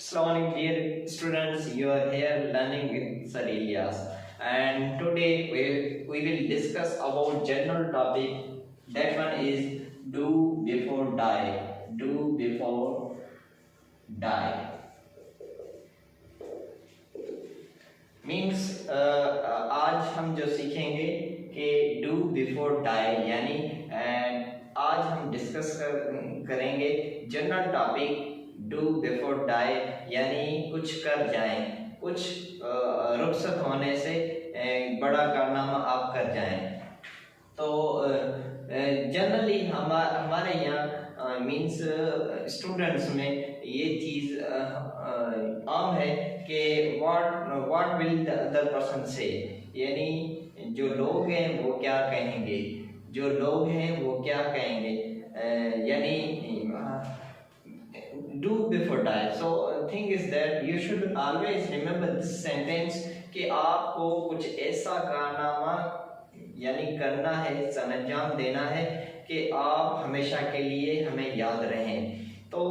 Assalamualaikum dear students, you are here learning with Sir Ilyas, and today we will discuss about general topic. That one is do before die. Do before die means आज हम जो सीखेंगे कि do before die यानी आज हम discuss करेंगे general topic do before die यानी कुछ कर जाएं, कुछ रुखसत होने से बड़ा कारनामा आप कर जाएं। तो जनरली हमारे यहाँ मीन्स स्टूडेंट्स में ये चीज़ आम है कि what will the other person से, यानी जो लोग हैं वो क्या कहेंगे, जो लोग हैं वो क्या कहेंगे, यानी do before die. So thing is that you should always remember this sentence कि आपको कुछ ऐसा कारनामा यानी करना है, सरंजाम देना है कि आप हमेशा के लिए हमें याद रहें। तो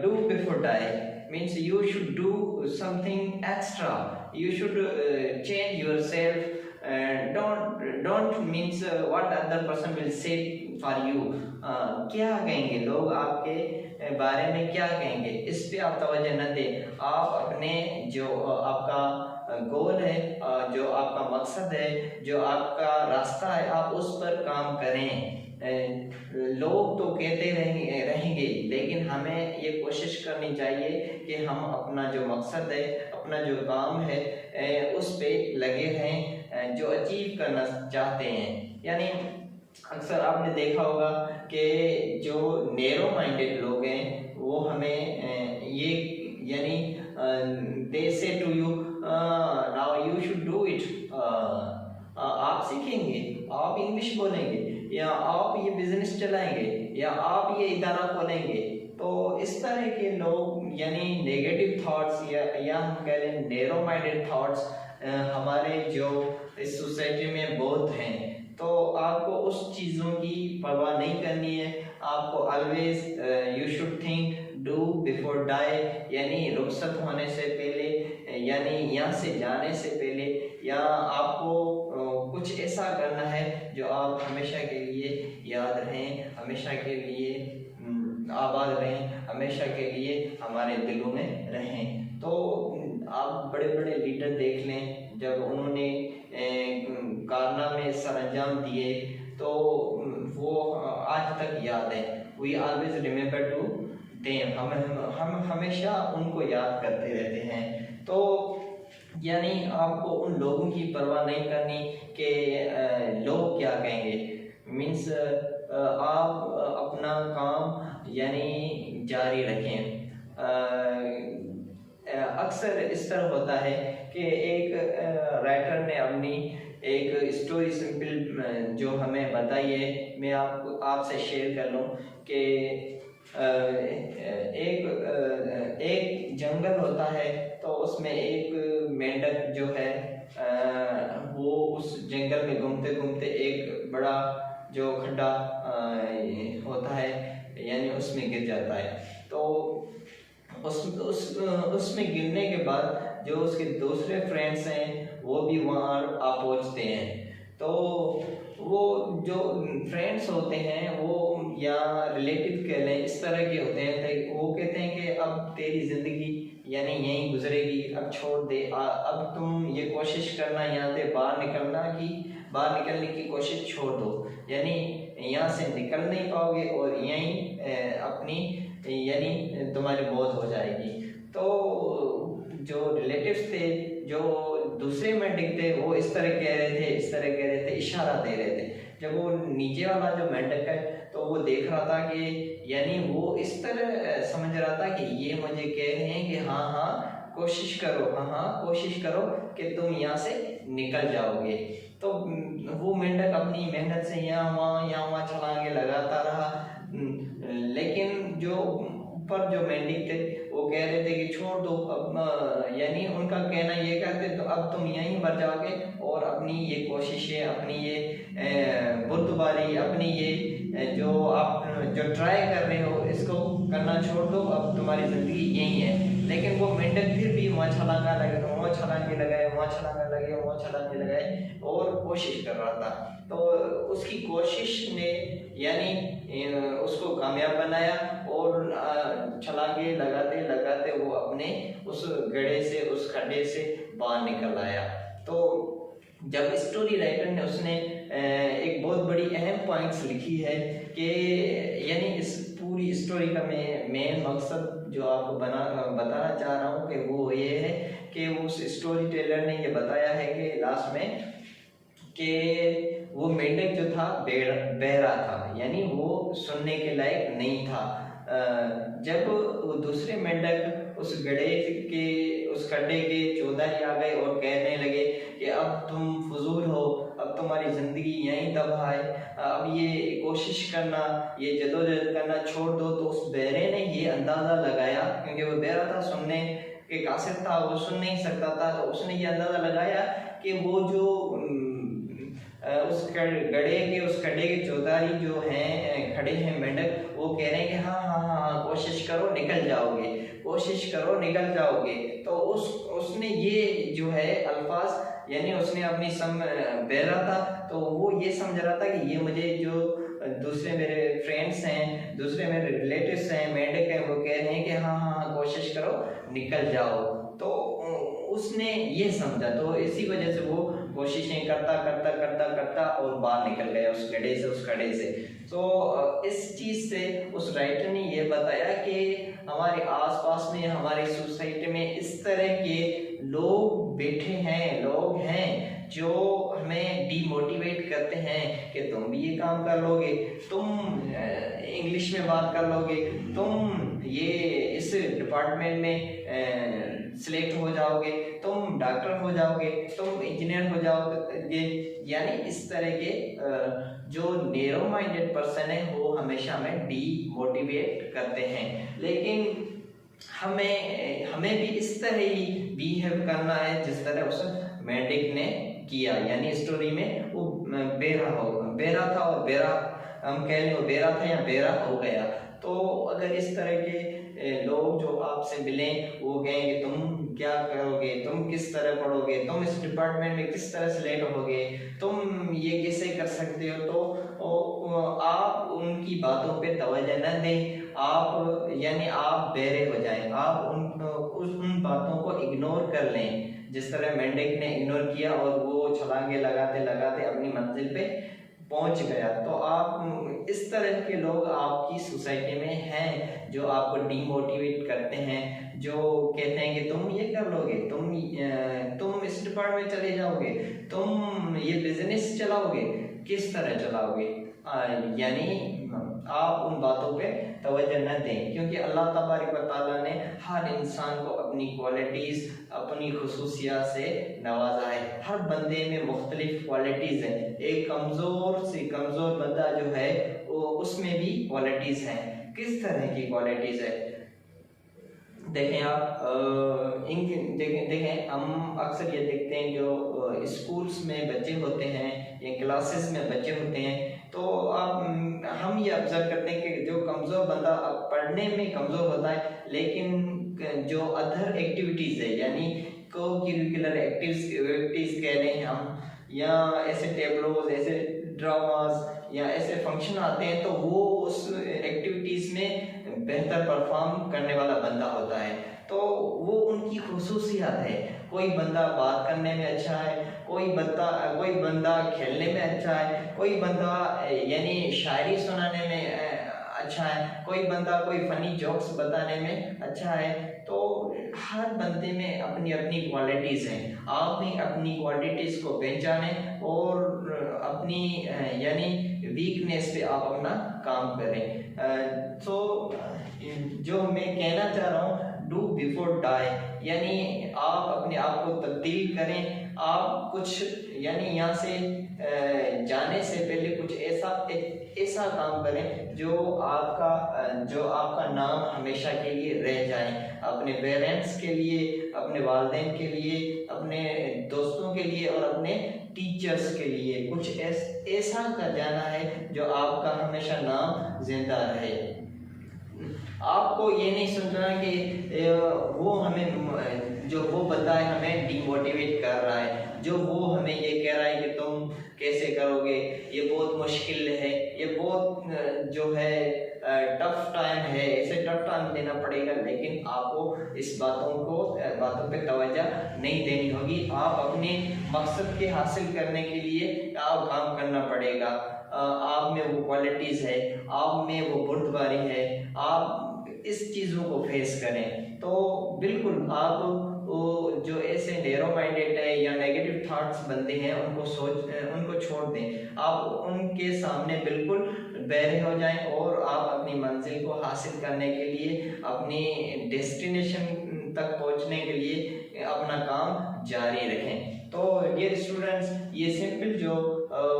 do before die means you should do something extra, you should change yourself. Don't means what other person will say for you. क्या कहेंगे लोग आपके बारे में, क्या कहेंगे, इस पे आप तवज्जो न दें। आप अपने जो आपका गोल है, जो आपका मकसद है, जो आपका रास्ता है, आप उस पर काम करें। लोग तो कहते रहेंगे लेकिन हमें ये कोशिश करनी चाहिए कि हम अपना जो मकसद है, अपना जो काम है, उस पे लगे रहें जो अचीव करना चाहते हैं। यानी अक्सर आपने देखा होगा कि जो नैरो माइंडेड लोग हैं वो हमें ये यानी they say to you now you should do it, आप सीखेंगे, आप इंग्लिश बोलेंगे, या आप ये बिजनेस चलाएंगे, या आप ये इदारा खोलेंगे। तो इस तरह के लोग यानी नेगेटिव थॉट्स या हम कह लें नैरो माइंडेड थॉट्स हमारे जो इस सोसाइटी में बहुत हैं। तो आपको उस चीज़ों की परवाह नहीं करनी है। आपको always you should think do before die, यानी रुखसत होने से पहले, यानी यहाँ से जाने से पहले, या आपको कुछ ऐसा करना है जो आप हमेशा के लिए याद रहें, हमेशा के लिए आबाद रहें, हमेशा के लिए हमारे दिलों में रहें। तो आप बड़े बड़े लीडर देख लें, जब उन्होंने कारनामे सरअंजाम दिए तो वो आज तक याद है। We always remember to them, हम हमेशा उनको याद करते रहते हैं। तो यानी आपको उन लोगों की परवाह नहीं करनी कि लोग क्या कहेंगे। मीन्स आप अपना काम यानी जारी रखें। अक्सर इस तरह होता है कि एक राइटर ने अपनी एक स्टोरी सिंपल जो हमें बताई है, मैं आपसे शेयर कर लूँ कि एक जंगल होता है, तो उसमें एक मेंढक जो है वो उस जंगल में घूमते घूमते एक बड़ा जो खड्डा होता है यानी उसमें गिर जाता है। तो उसमें गिरने के बाद जो उसके दूसरे फ्रेंड्स हैं वो भी वहाँ आ पहुँचते हैं। तो वो जो फ्रेंड्स होते हैं वो या रिलेटिव कह लें, इस तरह के होते हैं। तो वो कहते हैं कि अब तेरी ज़िंदगी यानी यहीं गुजरेगी, अब छोड़ दे, अब तुम ये कोशिश करना यहाँ से बाहर निकलने की कोशिश छोड़ दो, यानी यहाँ से निकल नहीं पाओगे और यहीं अपनी यानी तुम्हारी मौत हो जाएगी। तो जो रिलेटिव्स थे, जो दूसरे मेंढक थे, वो इस तरह कह रहे थे, इशारा दे रहे थे। जब वो नीचे वाला जो मेंढक है तो वो देख रहा था कि यानी वो इस तरह समझ रहा था कि ये मुझे कह रहे हैं कि हाँ कोशिश करो कि तुम यहाँ से निकल जाओगे। तो वो मेंढक अपनी मेहनत से यहाँ वहाँ छलांगे लगाता रहा, लेकिन जो ऊपर जो मेंढक थे वो कह रहे थे कि छोड़ दो, अब यानी उनका कहना ये कहते तो अब तुम यहीं मर जाओगे और अपनी ये कोशिशें, अपनी ये बुर्दबारी, अपनी ये जो आप जो ट्राई कर रहे हो इसको करना छोड़ दो, अब तुम्हारी ज़िंदगी यही है। लेकिन वो मेंढक फिर भी वहाँ छलांगा लगाए, वहाँ छलांगे लगाए, वहाँ छलांगा लगाए, वहाँ छलांगे लगाए और कोशिश कर रहा था। तो उसकी कोशिश ने यानी उसको कामयाब बनाया और छलांगे लगाते लगाते वो अपने उस गड्ढे से, उस खड्डे से बाहर निकल आया। तो जब स्टोरी राइटर ने उसने एक बहुत बड़ी अहम पॉइंट्स लिखी है कि यानी इस पूरी स्टोरी का मेन मकसद जो आपको बताना चाह रहा हूँ कि वो ये है कि उस स्टोरी टेलर ने ये बताया है कि लास्ट में कि वो मेंढक जो था बहरा था, यानी वो सुनने के लायक नहीं था। जब वो दूसरे मेंढक उस उस खड्डे के चौधारी आ गए और कहने लगे कि अब तुम फजूल हो, अब तुम्हारी जिंदगी यहीं तबाह है, अब ये कोशिश करना, ये जदोजहद करना छोड़ दो। तो उस बहरे ने ये अंदाजा लगाया, क्योंकि वो बहरा था, सुनने के कासिर था, वो सुन नहीं सकता था, तो उसने ये अंदाजा लगाया कि वो जो उस खड्डे के चौधारी जो हैं खड़े हैं मेंढक, वो कह रहे हैं कि हाँ हाँ हाँ कोशिश करो निकल जाओगे, कोशिश करो निकल जाओगे। तो उसने ये जो है अल्फाज, यानी उसने अपनी बहरा था तो वो ये समझ रहा था कि ये मुझे जो दूसरे मेरे फ्रेंड्स हैं, दूसरे मेरे रिलेटिव्स हैं, मेंढक हैं, वो कह रहे हैं कि हाँ हाँ हाँ कोशिश करो निकल जाओ। तो उसने ये समझा, तो इसी वजह से वो कोशिशें करता करता करता करता और बाहर निकल गया उस गड्ढे से, उस खड्डे से। तो इस चीज़ से उस राइटर ने ये बताया कि हमारे आसपास में, हमारी सोसाइटी में इस तरह के लोग बैठे हैं, लोग हैं जो हमें डीमोटिवेट करते हैं कि तुम भी ये काम कर लोगे, तुम इंग्लिश में बात कर लोगे, तुम ये इस डिपार्टमेंट में सिलेक्ट हो जाओगे, तुम डॉक्टर हो जाओगे, तुम इंजीनियर हो जाओगे। यानी इस तरह के जो नैरो माइंडेड पर्सन है वो हमेशा हमें डीमोटिवेट करते हैं। लेकिन हमें भी इस तरह ही बिहेव करना है जिस तरह उस मेंढक ने किया। यानी स्टोरी में वो बेरा था और बेरा, हम कह लें वो बेरा था या बेरा हो गया। तो अगर इस तरह के लोग जो आपसे मिलें, वो कहें कि तुम क्या करोगे, तुम किस तरह पढ़ोगे, तुम इस डिपार्टमेंट में किस तरह सेलेक्ट होगे, तुम ये कैसे कर सकते हो, तो आप उनकी बातों पे तवज्जो न दें, आप यानी आप बहरे हो जाएं, आप उन बातों को इग्नोर कर लें जिस तरह मेंढक ने इग्नोर किया और वो छलांगे लगाते लगाते अपनी मंजिल पे पहुंच गया। तो आप इस तरह के लोग आपकी सोसाइटी में हैं जो आपको डीमोटिवेट करते हैं, जो कहते हैं कि तुम ये कर लोगे, तुम इस डिपार्टमेंट चले जाओगे, तुम ये बिजनेस चलाओगे, किस तरह चलाओगे। यानी आप उन बातों पे तवज्जो न दें, क्योंकि अल्लाह तबारक व तआला ने हर इंसान को अपनी क्वालिटीज़, अपनी खुसूसियत से नवाजा है। हर बंदे में मुख्तलिफ क्वालिटीज़ हैं। एक कमज़ोर से कमज़ोर बंदा जो है वो उसमें भी क्वालिटीज़ हैं। किस तरह की क्वालिटीज़ है देखें आप, देखें हम अक्सर ये देखते हैं जो स्कूल्स में बच्चे होते हैं या क्लासेस में बच्चे होते हैं, तो हम ये ऑब्जर्व करते हैं कि जो कमज़ोर बंदा पढ़ने में कमज़ोर होता है, लेकिन जो अदर एक्टिविटीज़ है यानी को करिकुलर एक्टिविटीज़ कह रहे हैं हम, या ऐसे टेबलोज, ऐसे ड्रामास या ऐसे फंक्शन आते हैं, तो वो उस एक्टिविटीज़ में बेहतर परफॉर्म करने वाला बंदा होता है। तो वो उनकी खुसूसियत है। कोई बंदा बात करने में अच्छा है, कोई बंदा खेलने में अच्छा है, कोई बंदा यानी शायरी सुनाने में अच्छा है, कोई बंदा कोई फनी जोक्स बताने में अच्छा है। तो हर बंदे में अपनी अपनी क्वालिटीज़ हैं। आप भी अपनी क्वालिटीज़ को पहचानें और अपनी यानी वीकनेस पे आप अपना काम करें। तो जो मैं कहना चाह रहा हूँ, डू बिफोर डाई, यानी आप अपने आप को तब्दील करें। आप कुछ यानी यहाँ से जाने से पहले कुछ ऐसा काम करें जो आपका नाम हमेशा के लिए रह जाए, अपने पेरेंट्स के लिए, अपने वालिदैन के लिए, अपने दोस्तों के लिए और अपने टीचर्स के लिए। कुछ ऐसा कर जाना है जो आपका हमेशा नाम जिंदा रहे। आपको ये नहीं सोचना कि वो हमें जो वो बंदा है हमें डिमोटिवेट कर रहा है, जो वो हमें ये कह रहा है कि तुम कैसे करोगे, ये बहुत मुश्किल है, ये बहुत जो है टफ टाइम है, इसे टफ टाइम देना पड़ेगा, लेकिन आपको इस बातों पे तवज्जो नहीं देनी होगी। आप अपने मकसद के हासिल करने के लिए आप काम करना पड़ेगा। आप में वो क्वालिटीज है, आप में वो बुर्दबारी है, आप इस चीज़ों को फेस करें। तो बिल्कुल आप वो जो ऐसे नैरो माइंडेड है या नेगेटिव थॉट्स बनते हैं उनको छोड़ दें। आप उनके सामने बिल्कुल बहरे हो जाएं और आप अपनी मंजिल को हासिल करने के लिए, अपनी डेस्टिनेशन तक पहुंचने के लिए अपना काम जारी रखें। तो डियर स्टूडेंट्स, ये सिंपल जो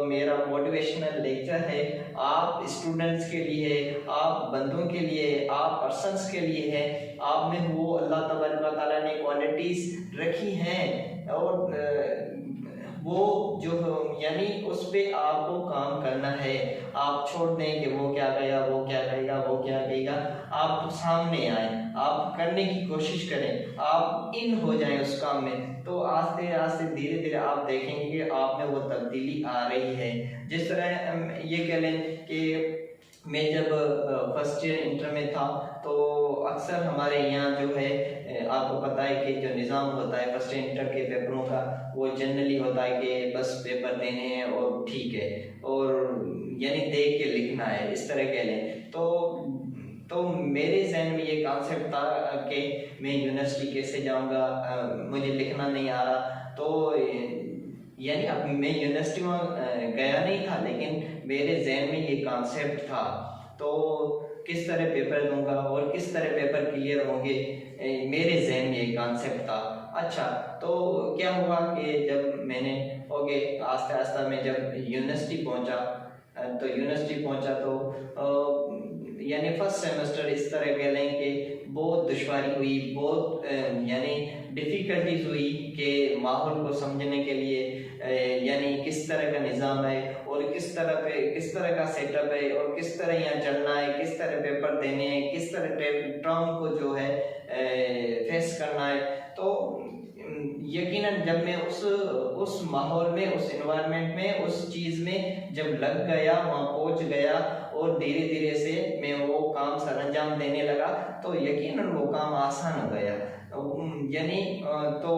मेरा मोटिवेशनल लेक्चर है, आप स्टूडेंट्स के लिए, आप बंदों के लिए, आप पर्सन्स के लिए है। आप में वो अल्लाह तबारक व तआला ने क्वालिटीज रखी हैं और वो जो यानी उस पे आपको काम करना है। आप छोड़ दें कि वो क्या कहेगा, वो क्या कहेगा, वो क्या कहेगा। आप सामने आए, आप करने की कोशिश करें, आप इन हो जाएं उस काम में, तो आस्ते आस्ते धीरे धीरे आप देखेंगे कि आप में वो तब्दीली आ रही है। जिस तरह ये कह लें कि मैं जब फर्स्ट ईयर इंटर में था तो अक्सर हमारे यहाँ जो है आपको पता है कि जो निज़ाम होता है फर्स्ट ईयर इंटर के पेपरों का, वो जनरली होता है कि बस पेपर देने हैं और ठीक है, और यानी देख के लिखना है, इस तरह कह लें। तो मेरे जहन में ये कॉन्सेप्ट था कि मैं यूनिवर्सिटी कैसे जाऊंगा, मुझे लिखना नहीं आ रहा। तो यानी अब मैं यूनिवर्सिटी में गया नहीं था, लेकिन मेरे जहन में ये कॉन्सेप्ट था। तो किस तरह पेपर दूंगा और किस तरह पेपर क्लियर होंगे, मेरे जहन में ये कॉन्सेप्ट था। अच्छा, तो क्या हुआ कि जब मैंने आस्ते आस्ते मैं जब यूनिवर्सिटी पहुंचा तो यानी फर्स्ट सेमेस्टर इस तरह कह लें कि बहुत दुश्वारी हुई, बहुत यानी डिफ़िकल्टीज हुई कि माहौल को समझने के लिए, यानी किस तरह का निज़ाम है और किस तरह का सेटअप है और किस तरह यहाँ चलना है, किस तरह पेपर देने हैं, किस तरह टर्म को जो है फेस करना है। तो यकीनन जब मैं उस माहौल में, उस एनवायरनमेंट में, उस चीज़ में जब लग गया, वहाँ पहुँच गया और धीरे धीरे से मैं वो काम सरअंजाम देने लगा, तो यकीनन वो काम आसान हो गया। यानी तो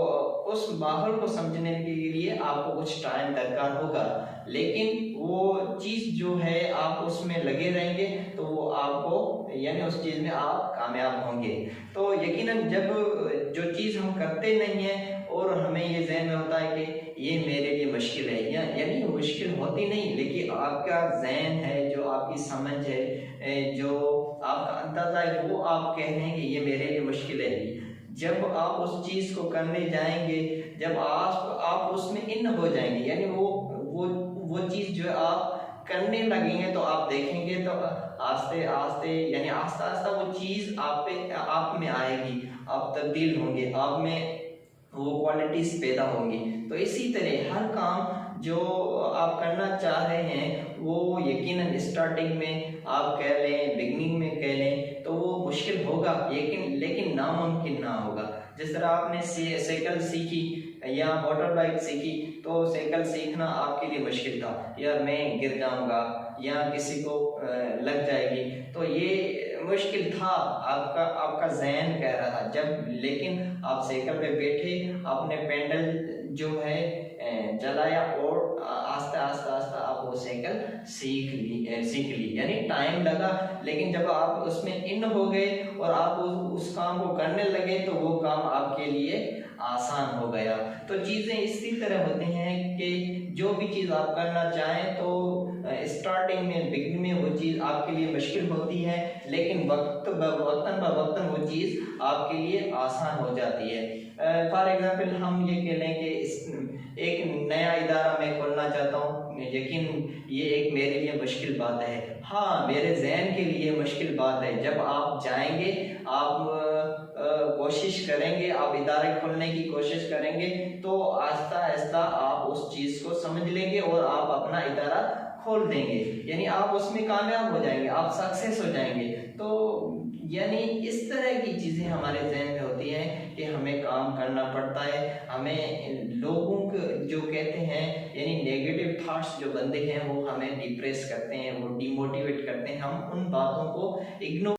उस माहौल को समझने के लिए आपको कुछ टाइम दरकार होगा, लेकिन वो चीज़ जो है आप उसमें लगे रहेंगे तो वो आपको यानी उस चीज़ में आप कामयाब होंगे। तो यकीनन जब जो चीज़ हम करते नहीं हैं और हमें ये जहन में होता है कि ये मेरे लिए मुश्किल है, यानी मुश्किल होती नहीं, लेकिन आपका जहन है, जो आपकी समझ है, जो आपका अंदाजा है, वो आप कह रहे हैं कि ये मेरे लिए मुश्किल है। जब आप उस चीज़ को करने जाएंगे, जब आप उसमें इन हो जाएंगे, यानी वो चीज़ जो आप करने लगेंगे, तो आप देखेंगे तो आस्ते आस्ते वो चीज़ आप में आएगी, आप तब्दील होंगे, आप में वो क्वालिटीज पैदा होंगी। तो इसी तरह हर काम जो आप करना चाह रहे हैं वो यकीनन स्टार्टिंग में आप कह लें, बिगनिंग में कह लें, तो वो मुश्किल होगा, लेकिन नामुमकिन ना होगा। जिस तरह आपने साइकिल सीखी या मोटर बाइक सीखी, तो साइकिल सीखना आपके लिए मुश्किल था, यार मैं गिर जाऊंगा या किसी को लग जाएगी, तो ये मुश्किल था, आपका जहन कह रहा था। लेकिन आप साइकिल पे बैठे, आपने पेडल जो है चलाया और आस्ते आस्ते आप वो साइकिल सीख ली। यानी टाइम लगा, लेकिन जब आप उसमें इन हो गए और आप उस काम को करने लगे, तो वो काम आपके लिए आसान हो गया। तो चीज़ें इसी तरह होती हैं कि जो भी चीज़ आप करना चाहें, तो स्टार्टिंग में, बिगिनिंग में वो चीज़ आपके लिए मुश्किल होती है, लेकिन वक्तन ब वक्तन वो चीज़ आपके लिए आसान हो जाती है। फॉर एग्जांपल हम ये कह लें कि एक नया इदारा मैं खोलना चाहता हूँ, यकीन ये एक मेरे लिए मुश्किल बात है। हाँ, मेरे जहन के लिए मुश्किल बात है। जब आप जाएंगे, आप कोशिश करेंगे, आप इदारे खोलने की कोशिश करेंगे, तो आहिस्ता आहिस्ता आप उस चीज़ को समझ लेंगे और आप अपना इदारा खोल देंगे, यानी आप उसमें कामयाब हो जाएंगे, आप सक्सेस हो जाएंगे। तो यानी इस तरह की चीज़ें हमारे जहन में होती हैं कि हमें काम करना पड़ता है, हमें लोगों को जो कहते हैं यानी नेगेटिव थॉट्स जो बंदे हैं वो हमें डिप्रेस करते हैं, वो डिमोटिवेट करते हैं, हम उन बातों को इग्नोर